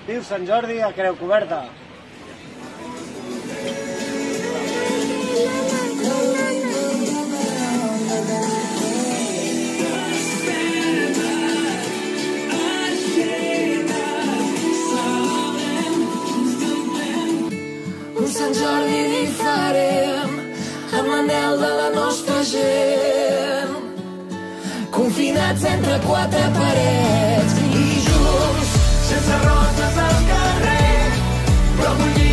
Viu Sant Jordi a Creu Coberta! Un Sant Jordi diferent, amb l'anhel de la nostra gent, confinats entre quatre parets i junts, sense roses al carrer, però vull